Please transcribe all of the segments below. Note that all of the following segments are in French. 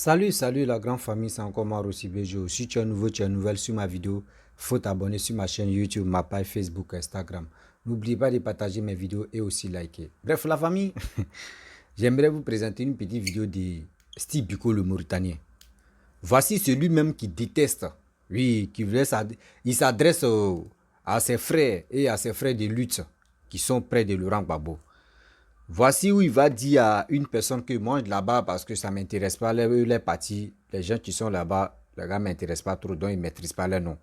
Salut la grande famille, c'est encore moi Rossi Bejo. Si tu es nouveau, tu es nouvelle sur ma vidéo, faut t'abonner sur ma chaîne YouTube, ma page Facebook, Instagram. N'oubliez pas de partager mes vidéos et aussi liker. Bref, la famille, j'aimerais vous présenter une petite vidéo de Steve Biko le Mauritanien. Voici celui-même qui déteste, oui, il s'adresse à ses frères et à ses frères de lutte qui sont près de Laurent Gbagbo. Voici où il va dire à une personne que moi là-bas parce que ça ne m'intéresse pas, les partis, les gens qui sont là-bas, les gars ne m'intéressent pas trop, donc ils ne maîtrisent pas leur nom.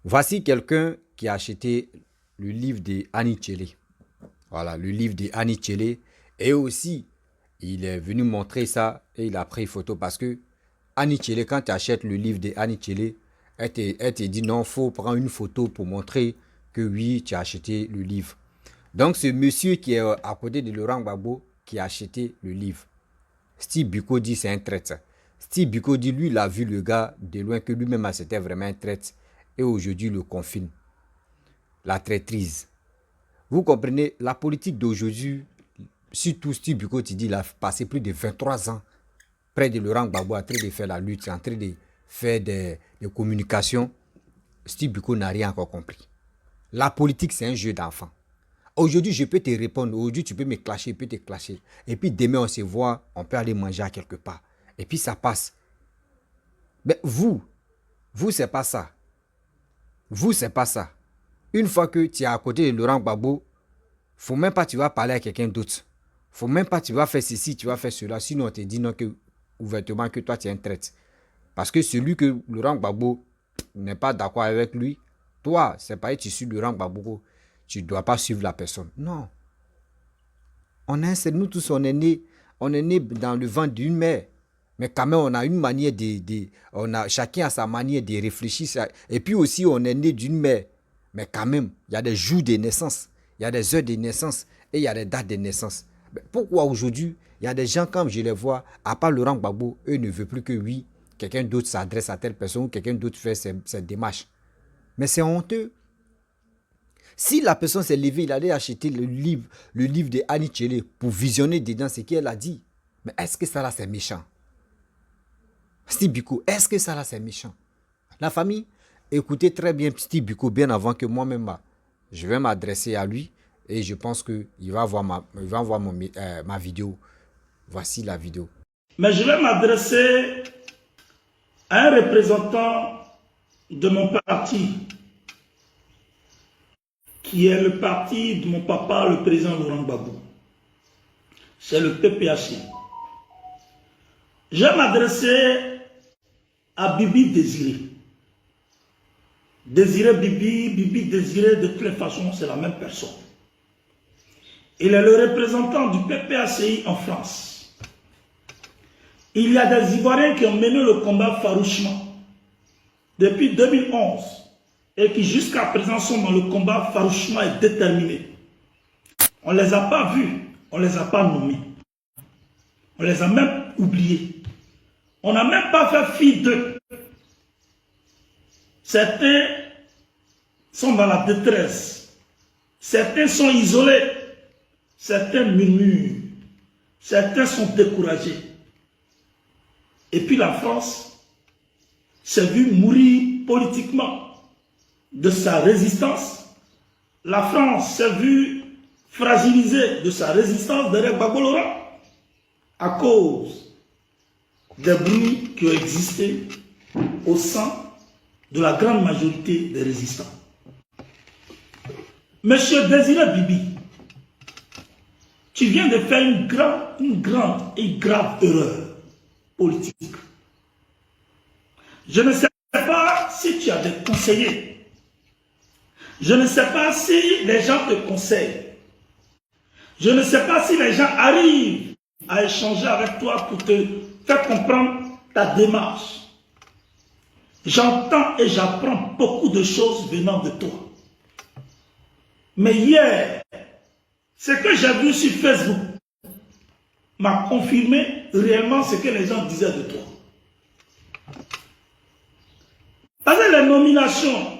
Voici quelqu'un qui a acheté le livre de Annie Tchele. Voilà, le livre de Annie Tchele. Et aussi, il est venu montrer ça et il a pris une photo parce que Annie Tchele, quand tu achètes le livre de Annie Tchele, elle te dit non, il faut prendre une photo pour montrer que oui, tu as acheté le livre. Donc, ce monsieur qui est à côté de Laurent Gbagbo qui a acheté le livre. Steve Biko dit c'est un traître. Steve Biko dit lui, il a vu le gars de loin que lui-même c'était vraiment un traître. Et aujourd'hui, il le confine. La traîtrise. Vous comprenez, la politique d'aujourd'hui, surtout Steve Biko, tu dis, il a passé plus de 23 ans près de Laurent Gbagbo en train de faire la lutte, en train de faire des communications. Steve Biko n'a rien encore compris. La politique, c'est un jeu d'enfant. Aujourd'hui, je peux te répondre. Aujourd'hui, tu peux me clasher, je peux te clasher. Et puis demain, on se voit, on peut aller manger à quelque part. Et puis ça passe. Mais vous, c'est pas ça. Vous, c'est pas ça. Une fois que tu es à côté de Laurent Gbagbo, faut même pas tu vas parler à quelqu'un d'autre. Faut même pas tu vas faire ceci, tu vas faire cela. Sinon, on te dit non que, ouvertement que toi, tu es un traître. Parce que celui que Laurent Gbagbo n'est pas d'accord avec lui, toi, c'est pas tu suis Laurent Gbagbo. Tu ne dois pas suivre la personne. Non. Nous tous, on est nés dans le ventre d'une mère. Mais quand même, on a une manière chacun a sa manière de réfléchir. Et puis aussi, on est né d'une mère. Mais quand même, il y a des jours de naissance, il y a des heures de naissance et il y a des dates de naissance. Mais pourquoi aujourd'hui, il y a des gens, comme je les vois, à part Laurent Gbagbo, eux ne veulent plus que oui, quelqu'un d'autre s'adresse à telle personne ou quelqu'un d'autre fait cette démarche. Mais c'est honteux. Si la personne s'est levée, il allait acheter le livre de Annie Tchele pour visionner dedans ce qu'elle a dit. Mais est-ce que ça là c'est méchant? Steve Biko, est-ce que ça là c'est méchant? La famille, écoutez très bien Steve Biko bien avant que moi-même, je vais m'adresser à lui et je pense qu'il va voir ma vidéo. Voici la vidéo. Mais je vais m'adresser à un représentant de mon parti, qui est le parti de mon papa, le président Laurent Gbagbo. C'est le PPAC. Je vais m'adresser à Bibi Désiré. Désiré Bibi, Bibi Désiré, de toutes les façons, c'est la même personne. Il est le représentant du PPACI en France. Il y a des Ivoiriens qui ont mené le combat farouchement depuis 2011 et qui jusqu'à présent sont dans le combat farouchement et déterminés. On ne les a pas vus, on ne les a pas nommés. On les a même oubliés. On n'a même pas fait fi d'eux. Certains sont dans la détresse. Certains sont isolés. Certains murmurent. Certains sont découragés. Et puis la France s'est vue mourir politiquement de sa résistance. La France s'est vue fragilisée de sa résistance derrière Gbagbo Laurent à cause des bruits qui ont existé au sein de la grande majorité des résistants. Monsieur Désiré Bibi, tu viens de faire une grande et grave erreur politique. Je ne sais pas si tu as des conseillers. Je ne sais pas si les gens te conseillent. Je ne sais pas si les gens arrivent à échanger avec toi pour te faire comprendre ta démarche. J'entends et j'apprends beaucoup de choses venant de toi. Mais hier, ce que j'ai vu sur Facebook m'a confirmé réellement ce que les gens disaient de toi. Parce que les nominations,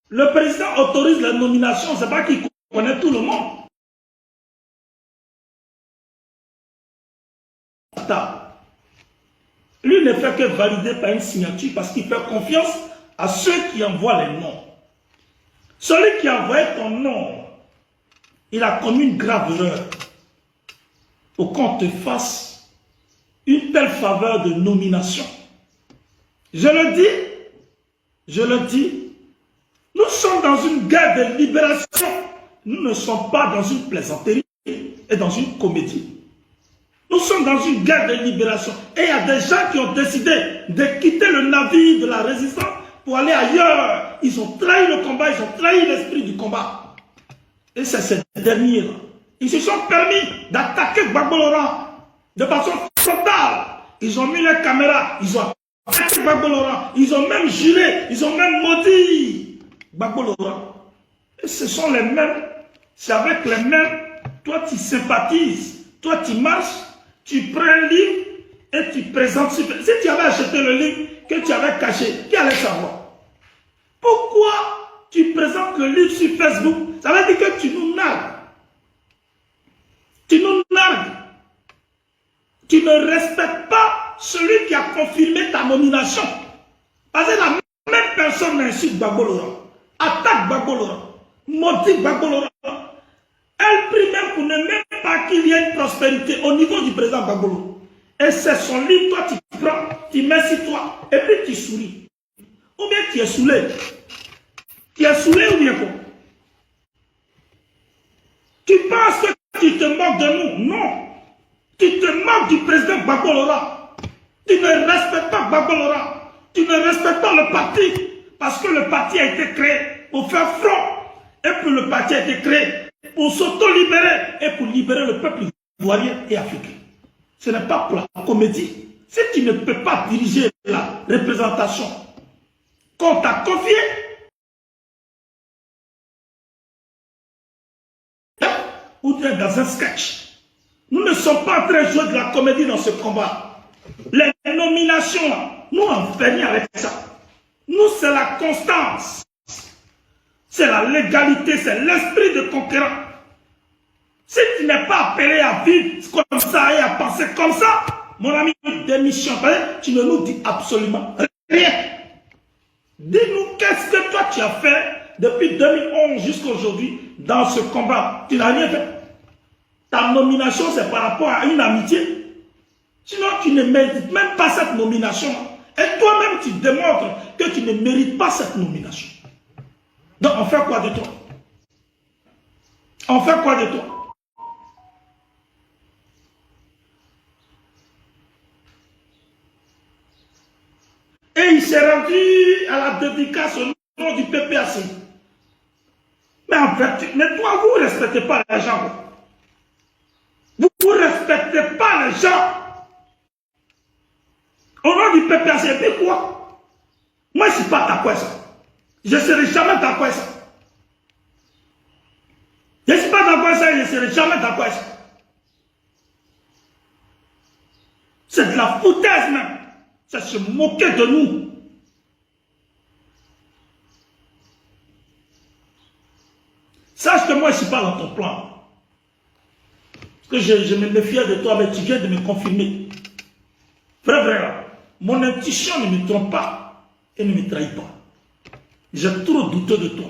le président autorise les nominations, ce n'est pas qu'il connaît tout le monde. il ne fait que valider par une signature parce qu'il fait confiance à ceux qui envoient les noms. Celui qui a envoyé ton nom, il a commis une grave erreur pour qu'on te fasse une telle faveur de nomination. Je le dis, nous sommes dans une guerre de libération. Nous ne sommes pas dans une plaisanterie et dans une comédie. Nous sommes dans une guerre de libération. Et il y a des gens qui ont décidé de quitter le navire de la résistance pour aller ailleurs. Ils ont trahi le combat, ils ont trahi l'esprit du combat. Et c'est ces derniers-là. Ils se sont permis d'attaquer Gbagbo Laurent de façon frontale. Ils ont mis les caméras, ils ont attaqué Gbagbo Laurent. Ils ont même juré, ils ont même maudit Gbagbo Laurent. Et ce sont les mêmes, c'est avec les mêmes, toi tu sympathises, toi tu marches, tu prends un livre et tu présentes. Si tu avais acheté le livre que tu avais caché, qui allait savoir? Pourquoi tu présentes le livre sur Facebook? Ça veut dire que tu nous nargues. Tu nous nargues. Tu ne respectes pas celui qui a confirmé ta nomination. Parce que la même personne insulte Gbagbo Laurent, attaque Gbagbo Laurent, maudit Gbagbo Laurent. Elle prie même pour ne même pas qu'il y ait une prospérité au niveau du président Gbagbo Laurent. Et c'est son livre, toi tu prends, tu mets sur toi, et puis tu souris. Ou bien tu es saoulé. Tu es saoulé ou bien quoi? Tu penses que tu te moques de nous? Non. Tu te moques du président Gbagbo Laurent. Tu ne respectes pas Gbagbo Laurent. Tu ne respectes pas le parti. Parce que le parti a été créé pour faire front. Et puis le parti a été créé pour s'auto-libérer et pour libérer le peuple ivoirien et africain. Ce n'est pas pour la comédie. Si tu ne peux pas diriger la représentation qu'on t'a confiée, ou bien dans un sketch. Nous ne sommes pas en train de jouer de la comédie dans ce combat. Les nominations, nous on fait rien avec ça. Nous c'est la constance. C'est la légalité, c'est l'esprit de conquérant. Si tu n'es pas appelé à vivre comme ça et à penser comme ça, mon ami, démission, tu ne nous dis absolument rien. Dis-nous qu'est-ce que toi tu as fait depuis 2011 jusqu'à aujourd'hui dans ce combat. Tu n'as rien fait. Ta nomination, c'est par rapport à une amitié. Sinon, tu ne mérites même pas cette nomination. Et toi-même, tu démontres que tu ne mérites pas cette nomination. Donc, on fait quoi de toi? On fait quoi de toi? Et il s'est rendu à la dédicace au nom du PPAC. Mais en fait, mais toi, vous ne respectez pas les gens. Vous ne respectez pas les gens. Au nom du PPAC, et puis quoi? Moi, je ne suis pas d'accord ça. Je ne serai jamais d'accord ça. Je ne suis pas d'accord ça et je ne serai jamais d'accord ça. C'est de la foutaise même. C'est se moquer de nous. Sache que moi, je ne suis pas dans ton plan. Parce que je me méfiais de toi, mais tu viens de me confirmer. Frère, mon intuition ne me trompe pas et ne me trahit pas. J'ai trop douteux de toi.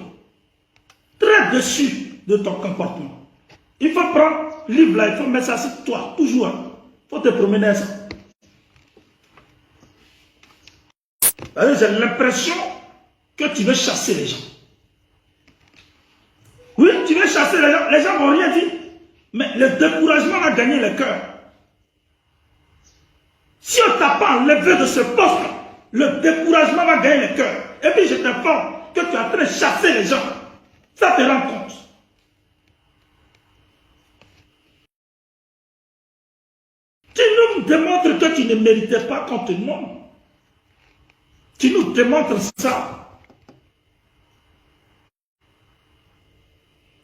Très déçu de ton comportement. Il faut prendre le livre là, il faut mettre ça sur toi, toujours. Il faut te promener ça. J'ai l'impression que tu veux chasser les gens. Oui, tu veux chasser les gens n'ont rien dit. Mais le découragement a gagné le cœur. Si on ne t'a pas enlevé de ce poste, le découragement va gagner le cœur. Et puis je t'informe que tu es en train de chasser les gens. Ça te rend compte. Tu nous démontres que tu ne méritais pas qu'on te nomme. Tu nous démontres ça.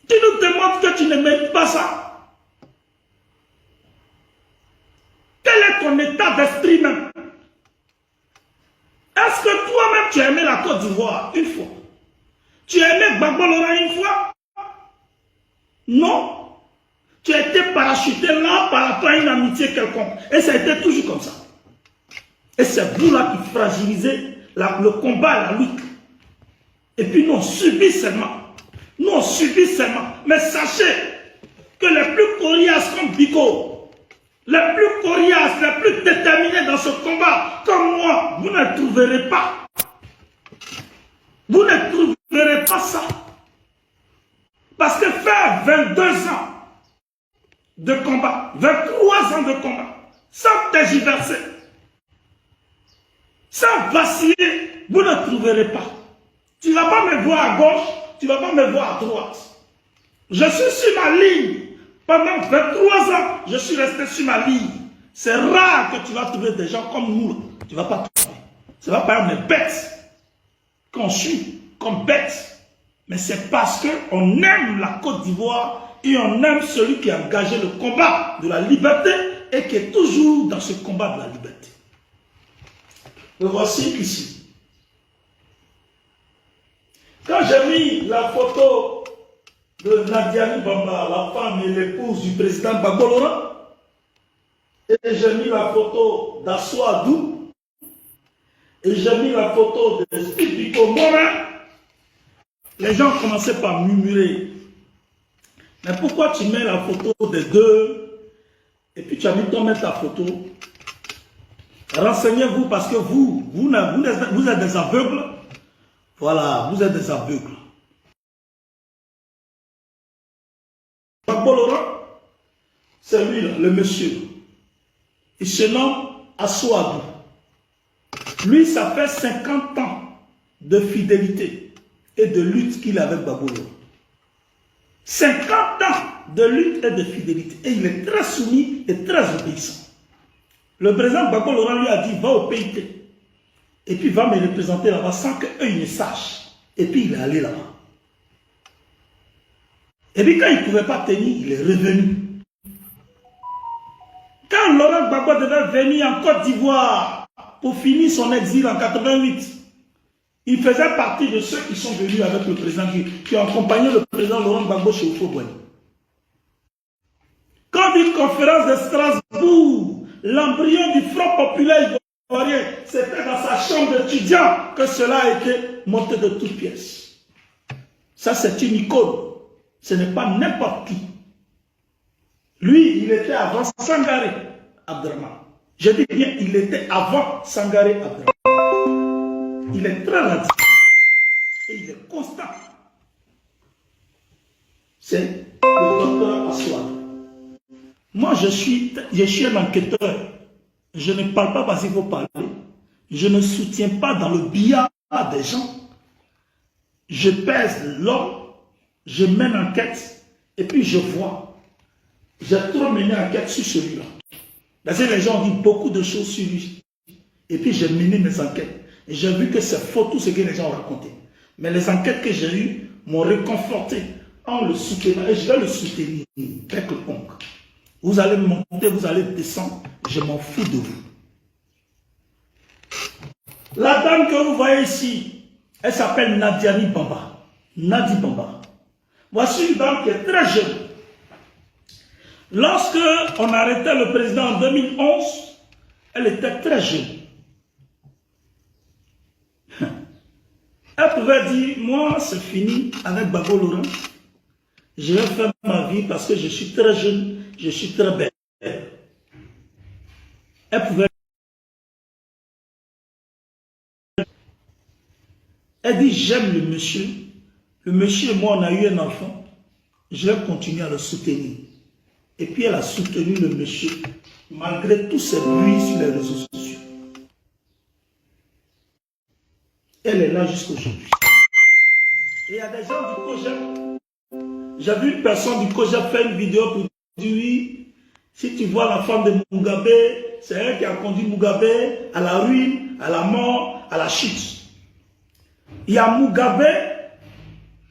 Tu nous démontres que tu ne mérites pas ça. Quel est ton état d'esprit même? Est-ce que toi-même tu as aimé la Côte d'Ivoire une fois? Tu as aimé Gbagbo Laurent une fois? Non. Tu as été parachuté là par rapport à une amitié quelconque. Et ça a été toujours comme ça. Et c'est vous là qui fragilisez le combat, la lutte. Et puis nous on subit seulement. Nous on subit seulement. Mais sachez que les plus coriaces comme Biko, les plus coriaces, les plus déterminés dans ce combat, comme moi, vous ne trouverez pas. Vous ne trouverez pas ça. Parce que faire 22 ans de combat, 23 ans de combat, sans tergiverser, sans vaciller, vous ne trouverez pas. Tu ne vas pas me voir à gauche, tu ne vas pas me voir à droite. Je suis sur ma ligne. Pendant 23 ans, je suis resté sur ma ligne. C'est rare que tu vas trouver des gens comme nous. Tu ne vas pas trouver. Ce n'est pas par exemple les bêtes qu'on suit comme bêtes. Mais c'est parce qu'on aime la Côte d'Ivoire et on aime celui qui a engagé le combat de la liberté et qui est toujours dans ce combat de la liberté. Le voici ici. Quand j'ai mis la photo de Nadiani Bamba, la femme et l'épouse du président Gbagbo Laurent, et j'ai mis la photo d'Asso Adou, et j'ai mis la photo de Stibiko Morin, les gens commençaient par murmurer. Mais pourquoi tu mets la photo des deux, et puis tu as mis ton mettre ta photo? Renseignez-vous parce que vous êtes des aveugles. Voilà, vous êtes des aveugles. Gbagbo Laurent, c'est lui, le monsieur. Il se nomme Asso Adou. Lui, ça fait 50 ans de fidélité et de lutte qu'il a avec Gbagbo Laurent. 50 ans de lutte et de fidélité. Et il est très soumis et très obéissant. Le président Gbagbo Laurent lui a dit, va au PIT. Et puis va me représenter là-bas sans qu'eux ne sachent. Et puis il est allé là-bas. Et puis quand il ne pouvait pas tenir, il est revenu. Quand Laurent Gbagbo devait venir en Côte d'Ivoire pour finir son exil en 88, il faisait partie de ceux qui sont venus avec le président, qui ont accompagné le président Laurent Gbagbo chez Oufo-Boigny. Quand une conférence de Strasbourg, l'embryon du Front populaire ivoirien, c'était dans sa chambre d'étudiant que cela a été monté de toutes pièces. Ça, c'est une icône. Ce n'est pas n'importe qui. Lui, il était avant Sangaré Abdraman. Je dis bien, il était avant Sangaré Abdraman. Il est très radical. Et il est constant. C'est le docteur Aswad. Moi, je suis un enquêteur. Je ne parle pas parce qu'il faut parler. Je ne soutiens pas dans le billard des gens. Je pèse l'homme, je mène enquête, et puis je vois. J'ai trop mené enquête sur celui-là. Parce que les gens ont dit beaucoup de choses sur lui. Et puis j'ai mené mes enquêtes. Et j'ai vu que c'est faux tout ce que les gens ont raconté. Mais les enquêtes que j'ai eues m'ont réconforté en le soutenant. Et je vais le soutenir quelconque. Vous allez monter, vous allez descendre. Je m'en fous de vous. La dame que vous voyez ici, elle s'appelle Nadiani Bamba. Nadi Bamba. Voici une dame qui est très jeune. Lorsque on arrêtait le président en 2011, elle était très jeune. Elle pouvait dire, moi c'est fini avec Gbagbo Laurent. Je vais faire ma vie parce que je suis très jeune, je suis très belle. Elle pouvait. Elle dit, j'aime le monsieur. Le monsieur et moi, on a eu un enfant. Je vais continuer à le soutenir. Et puis elle a soutenu le monsieur, malgré tous ces bruits sur les réseaux sociaux. Elle est là jusqu'aujourd'hui. Et il y a des gens du COJEP. J'ai vu une personne du COJEP faire une vidéo pour dire, oui, si tu vois la femme de Mugabe, c'est elle qui a conduit Mugabe à la ruine, à la mort, à la chute. Il y a Mugabe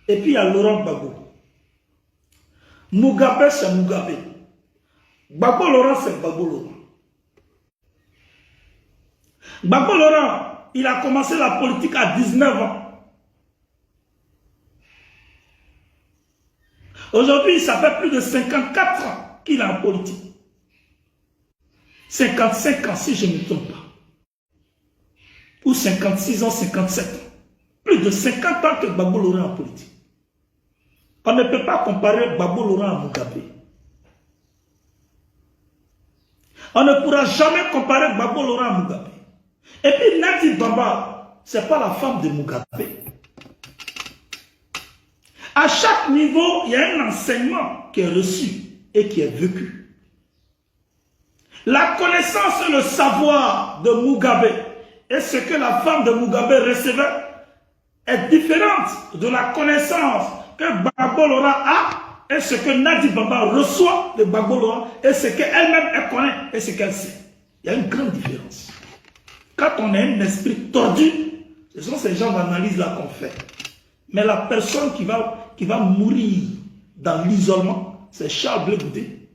et puis il y a Laurent Gbagbo. Mugabe, c'est Mugabe. Gbagbo Laurent, c'est Gbagbo Laurent. Gbagbo Laurent, il a commencé la politique à 19 ans. Aujourd'hui, ça fait plus de 54 ans qu'il est en politique. 55 ans, si je ne me trompe pas. ou 56 ans, 57 ans. Plus de 50 ans que Gbagbo Laurent en politique. On ne peut pas comparer Gbagbo Laurent à Mugabe. On ne pourra jamais comparer Gbagbo Laurent à Mugabe. Et puis Nadi Bamba, ce n'est pas la femme de Mugabe. À chaque niveau, il y a un enseignement qui est reçu et qui est vécu. La connaissance et le savoir de Mugabe et ce que la femme de Mugabe recevait est différente de la connaissance que Gbagbo Laurent a et ce que Nadi Bamba reçoit de Gbagbo Laurent et ce qu'elle-même elle connaît et ce qu'elle sait. Il y a une grande différence. Quand on a un esprit tordu, ce sont ces gens d'analyse-là qu'on fait. Mais la personne qui va mourir dans l'isolement, c'est Charles Blé Goudé.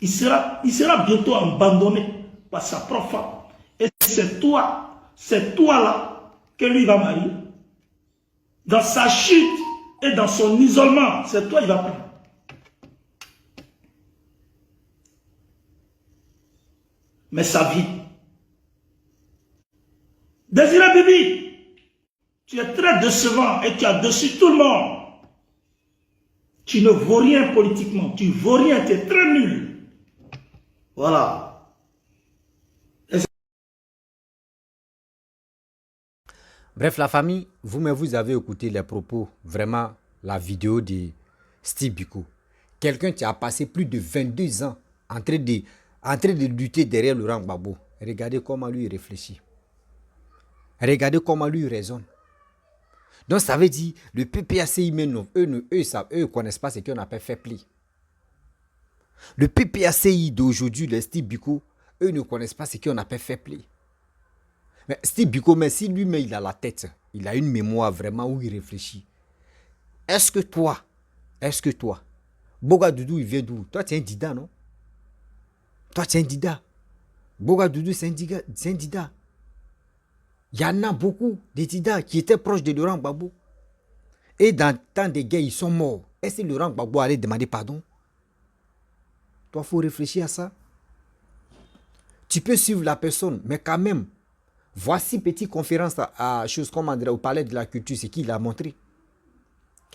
Il sera bientôt abandonné par sa propre femme. Et c'est toi-là que lui va marier. Dans sa chute et dans son isolement, c'est toi il va prendre. Mais sa vie. Désiré Bibi, tu es très décevant et tu as déçu tout le monde. Tu ne vaux rien politiquement, tu ne vaux rien, tu es très nul. Voilà. Bref, la famille, vous avez écouté les propos, vraiment, la vidéo de Steve Biko. Quelqu'un qui a passé plus de 22 ans en train de lutter derrière Laurent Gbagbo. Regardez comment lui réfléchit. Regardez comment lui raisonne. Donc ça veut dire, le PPACI, eux ne connaissent pas ce qu'on appelle fair play. Le PPACI d'aujourd'hui, les Steve Biko, eux ne connaissent pas ce qu'on appelle fair play. Mais Steve Biko, mais si lui-même il a la tête, il a une mémoire vraiment où il réfléchit. Est-ce que toi, Boga Doudou, il vient d'où? Toi, tu es un Dida, non? Toi, tu es un Dida. Boga Doudou, c'est un Dida. Il y en a beaucoup de Dida qui étaient proches de Laurent Gbagbo. Et dans le temps des guerres, ils sont morts. Est-ce que Laurent Gbagbo allait demander pardon? Toi, il faut réfléchir à ça. Tu peux suivre la personne, mais quand même, voici petite conférence à chose comme au palais de la culture, c'est qu'il a montré.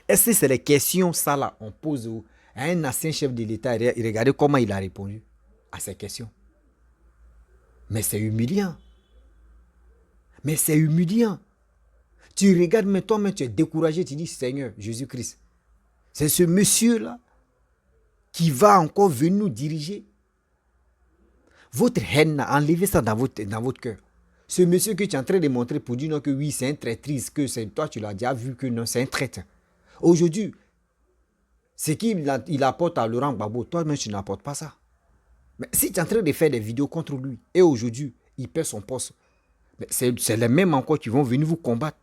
Est-ce que c'est les questions, ça là, on pose à un ancien chef de l'État et regardez comment il a répondu à ces questions. Mais c'est humiliant. Mais c'est humiliant. Tu regardes, mais toi-même, tu es découragé, tu dis, Seigneur, Jésus-Christ, c'est ce monsieur-là qui va encore venir nous diriger. Votre haine, enlevez ça dans votre cœur. Ce monsieur que tu es en train de montrer pour dire non, que oui, c'est un traîtrise, que c'est toi, tu l'as déjà vu que non, c'est un traître. Aujourd'hui, ce qu'il apporte à Laurent Gbagbo, toi-même, tu n'apportes pas ça. Mais si tu es en train de faire des vidéos contre lui, et aujourd'hui, il perd son poste, c'est les mêmes encore qui vont venir vous combattre.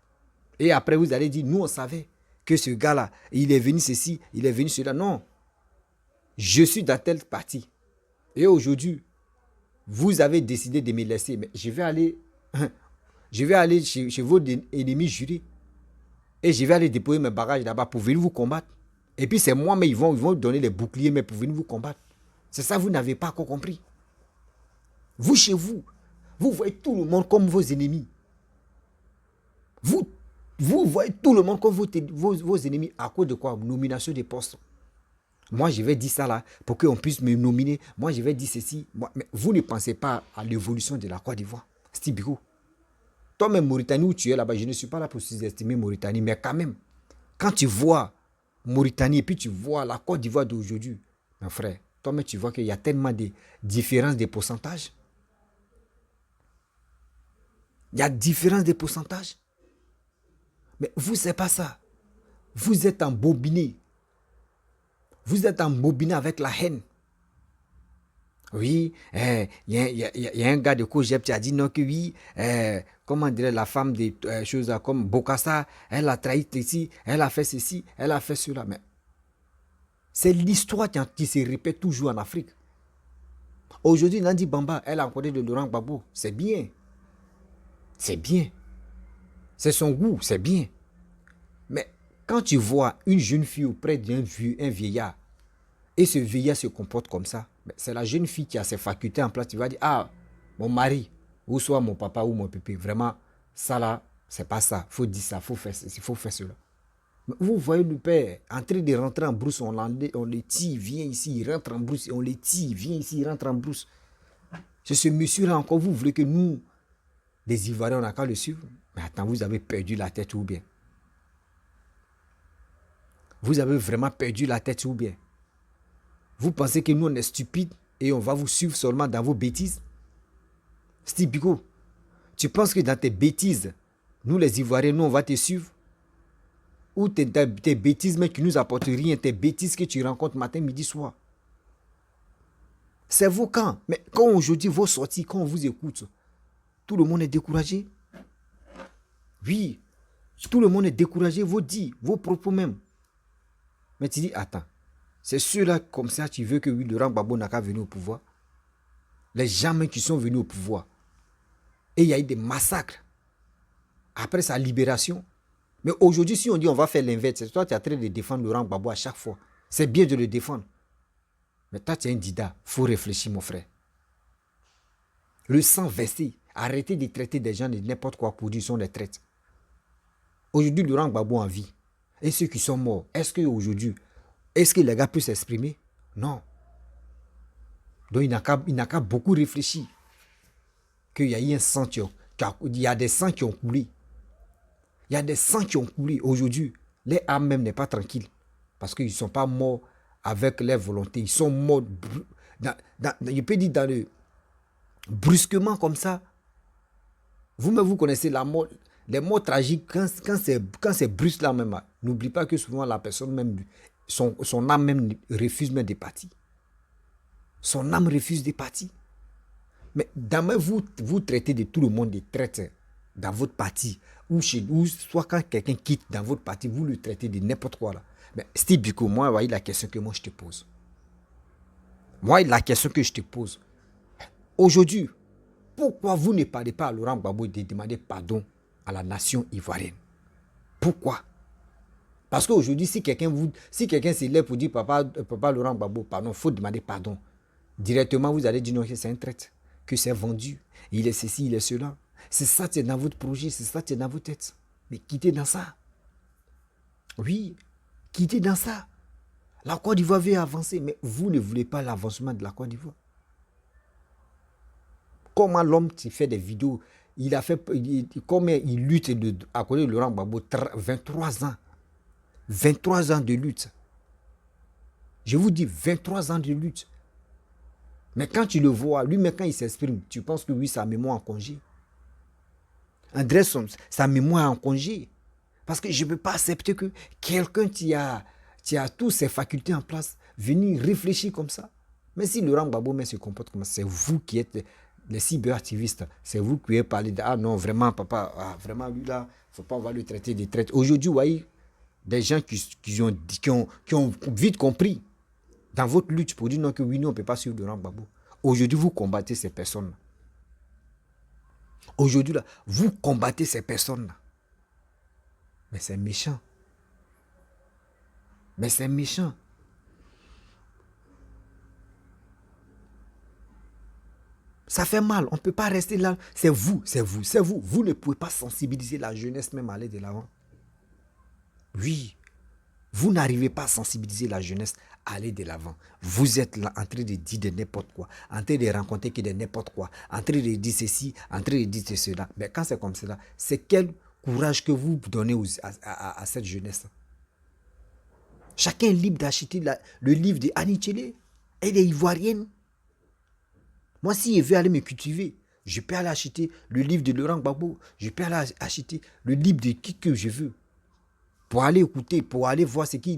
Et après, vous allez dire, nous, on savait que ce gars-là, il est venu ceci, il est venu cela. Non. Je suis dans telle partie. Et aujourd'hui, vous avez décidé de me laisser. Mais je vais aller chez vos ennemis jurés. Et je vais aller déposer mes bagages là-bas pour venir vous combattre. Et puis c'est moi, mais ils vont donner les boucliers, mais pour venir vous combattre. C'est ça, vous n'avez pas encore compris. Vous, chez vous, vous voyez tout le monde comme vos ennemis. Vous voyez tout le monde comme vos ennemis. À cause de quoi? Nomination des postes. Moi, je vais dire ça là, pour qu'on puisse me nominer. Moi, je vais dire ceci. Mais vous ne pensez pas à l'évolution de la Côte d'Ivoire. Steve Biko. Toi-même, Mauritanie, où tu es là-bas, je ne suis pas là pour sous-estimer Mauritanie, mais quand même, quand tu vois Mauritanie et puis tu vois la Côte d'Ivoire d'aujourd'hui, mon frère, toi-même, tu vois qu'il y a tellement de différences de pourcentage. Il y a différence de pourcentage. Mais vous, c'est pas ça. Vous êtes embobiné. Vous êtes embobiné avec la haine. Oui, il y a un gars de Kojeb qui a dit non que oui, comment dirait la femme des choses comme Bokassa, elle a trahi ici, elle a fait ceci, elle a fait cela. Mais c'est l'histoire qui se répète toujours en Afrique. Aujourd'hui, Nandi Bamba, elle a encore de Laurent Gbagbo. C'est bien. C'est bien. C'est son goût, c'est bien. Mais quand tu vois une jeune fille auprès d'un vieillard, et ce vieillard se comporte comme ça, c'est la jeune fille qui a ses facultés en place. Tu vas dire, ah, mon mari, ou soit mon papa ou mon pépé, vraiment, Ça là, c'est pas ça. Il faut dire ça, il faut faire cela. Mais vous voyez le père en train de rentrer en brousse, on le tire, viens ici, il rentre en brousse, on le tire, viens ici, il rentre en brousse. C'est ce monsieur-là encore, vous voulez que nous, des Ivoiriens, on n'a qu'à le suivre? Mais attends, vous avez perdu la tête ou bien? Vous avez vraiment perdu la tête ou bien? Vous pensez que nous, on est stupides et on va vous suivre seulement dans vos bêtises? Steve Biko, tu penses que dans tes bêtises, nous les Ivoiriens, nous, on va te suivre? Ou tes bêtises, mais qui nous apportent rien, tes bêtises que tu rencontres matin, midi, soir? C'est vos camps. Mais quand aujourd'hui, vos sorties, quand on vous écoute, tout le monde est découragé. Oui, tout le monde est découragé, vos dits, vos propos même. Mais tu dis, attends, c'est ceux-là comme ça, tu veux que oui, Laurent Gbagbo n'a qu'à venir au pouvoir? Les gens même qui sont venus au pouvoir. Et il y a eu des massacres après sa libération. Mais aujourd'hui, si on dit on va faire l'inverse, c'est toi qui es en train de défendre Laurent Gbagbo à chaque fois. C'est bien de le défendre. Mais toi, tu es un dida. Il faut réfléchir, mon frère. Le sang versé. Arrêtez de traiter des gens de n'importe quoi pour dire qu'ils sont des traites. Aujourd'hui, Laurent Gbagbo en vie. Et ceux qui sont morts, est-ce que les gars peuvent s'exprimer? Non. Donc, il n'a qu'à beaucoup réfléchir. Qu'il y a eu un sang il y a des sangs qui ont coulé. Il y a des sangs qui ont coulé. Aujourd'hui, les âmes même n'est pas tranquille. Parce qu'ils ne sont pas morts avec leur volonté. Ils sont morts, je peux dire, brusquement comme ça. Vous-même, vous connaissez la mort. Les morts tragiques, quand c'est brusque là même, n'oublie pas que souvent la personne même, son âme même refuse même de partir. Son âme refuse de partir. Mais demain, vous traitez de tout le monde de traître dans votre parti. Ou soit quand quelqu'un quitte dans votre parti, vous le traitez de n'importe quoi là. Mais Steve Biko, moi, voyez la question que moi je te pose. Moi, la question que je te pose. Aujourd'hui, pourquoi vous ne parlez pas à Laurent Gbagbo de demander pardon à la nation ivoirienne? Pourquoi? Parce qu'aujourd'hui, si quelqu'un se lève pour dire papa Laurent Gbagbo, pardon, il faut demander pardon. Directement, vous allez dire non, que c'est un traître, que c'est vendu, il est ceci, il est cela. C'est ça qui est dans votre projet, c'est ça qui est dans votre tête. Mais quittez dans ça. Oui, quittez dans ça. La Côte d'Ivoire veut avancer, mais vous ne voulez pas l'avancement de la Côte d'Ivoire. Comment l'homme qui fait des vidéos, comment il lutte à côté de Laurent Gbagbo, 23 ans. 23 ans de lutte. Je vous dis, 23 ans de lutte. Mais quand tu le vois, lui-même quand il s'exprime, tu penses que oui, sa mémoire en congé. André Soms, sa mémoire en congé. Parce que je ne peux pas accepter que quelqu'un qui a toutes ses facultés en place, venir réfléchir comme ça. Mais si Laurent Gbagbo se comporte comme ça, c'est vous qui êtes les cyberactivistes. C'est vous qui avez parlé de ah non, vraiment, papa, vraiment, lui là, il ne faut pas, on va le traiter de traite. Aujourd'hui, vous voyez, des gens qui ont vite compris dans votre lutte pour dire non, que oui, nous, on ne peut pas suivre Laurent Gbagbo. Aujourd'hui, vous combattez ces personnes-là. Aujourd'hui, là, vous combattez ces personnes-là. Mais c'est méchant. Mais c'est méchant. Ça fait mal. On ne peut pas rester là. C'est vous. Vous ne pouvez pas sensibiliser la jeunesse même à aller de l'avant. Oui. Vous n'arrivez pas à sensibiliser la jeunesse à aller de l'avant. Vous êtes là en train de dire de n'importe quoi, en train de raconter que de n'importe quoi, en train de dire ceci, en train de dire cela. Mais quand c'est comme cela, c'est quel courage que vous donnez à cette jeunesse. Chacun est libre d'acheter le livre d'Annie Tchélé. Elle est ivoirienne. Moi, si je veux aller me cultiver, je peux aller acheter le livre de Laurent Gbagbo. Je peux aller acheter le livre de qui que je veux. Pour aller écouter, pour aller voir ce que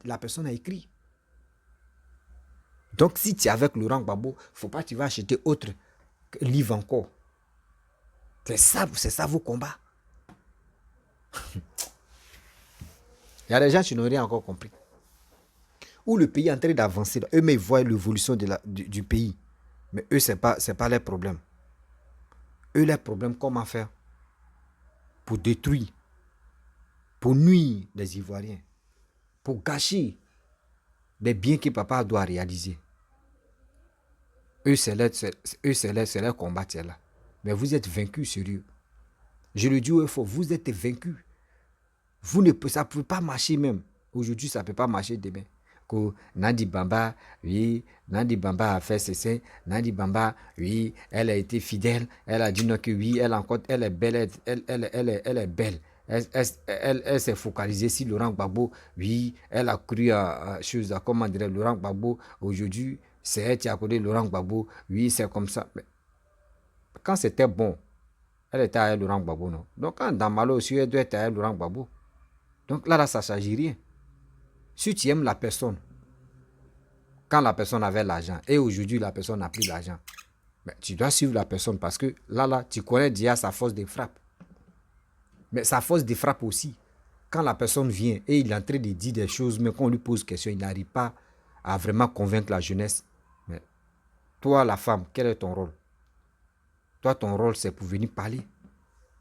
la personne a écrit. Donc, si tu es avec Laurent Gbagbo, il ne faut pas que tu vas acheter autre livre encore. C'est ça vos combats. Il y a des gens qui n'ont rien encore compris. Où le pays est en train d'avancer, eux-mêmes voient l'évolution du pays. Mais eux, ce n'est pas leur problème. Eux, leur problème, comment faire pour détruire, pour nuire les Ivoiriens, pour gâcher les biens que papa doit réaliser. Eux, c'est leur combat, là. Mais vous êtes vaincus, sérieux. Je le dis haut et fort, vous êtes vaincus. Ça ne peut pas marcher même. Aujourd'hui, ça ne peut pas marcher demain. Que Nandi Bamba, oui, Nandi Bamba a fait ceci. Nandi Bamba, oui, elle a été fidèle. Elle a dit non que oui, elle est belle. Elle est belle. Elle s'est focalisée sur Laurent Gbagbo. Oui, elle a cru à chose, comment dirait Laurent Gbagbo. Aujourd'hui, c'est elle qui a connu Laurent Gbagbo. Oui, c'est comme ça. Mais quand c'était bon, elle était avec Laurent Gbagbo, non? Donc, quand dans Malo aussi, elle doit être avec Laurent Gbagbo. Donc là, ça ne s'agit rien. Si tu aimes la personne, quand la personne avait l'argent, et aujourd'hui, la personne n'a plus l'argent, mais tu dois suivre la personne parce que là, tu connais déjà sa force de frappe. Mais sa force de frappe aussi, quand la personne vient et il est en train de dire des choses, mais quand on lui pose question, il n'arrive pas à vraiment convaincre la jeunesse. Mais toi, la femme, quel est ton rôle? Toi, ton rôle, c'est pour venir parler.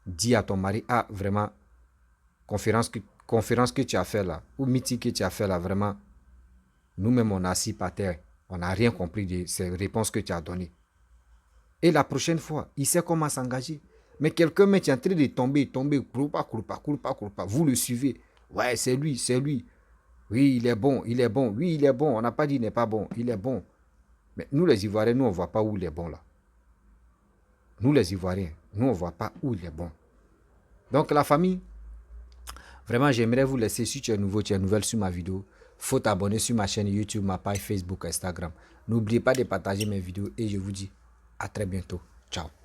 Dis à ton mari, ah, vraiment, conférence que tu as fait là, ou meeting que tu as fait là, vraiment, nous-mêmes, on a assis par terre. On n'a rien compris de ces réponses que tu as données. Et la prochaine fois, il sait comment s'engager. Mais quelqu'un est en train de tomber, coupa. Vous le suivez. Ouais, c'est lui. Oui, il est bon. Oui, il est bon. On n'a pas dit il n'est pas bon. Il est bon. Mais nous, les Ivoiriens, nous, on ne voit pas où il est bon là. Nous, les Ivoiriens, nous, on ne voit pas où il est bon. Donc, la famille, vraiment, j'aimerais vous laisser. Si tu es nouveau, tu es nouvelle sur ma vidéo, faut t'abonner sur ma chaîne YouTube, ma page Facebook, Instagram. N'oubliez pas de partager mes vidéos et je vous dis à très bientôt. Ciao.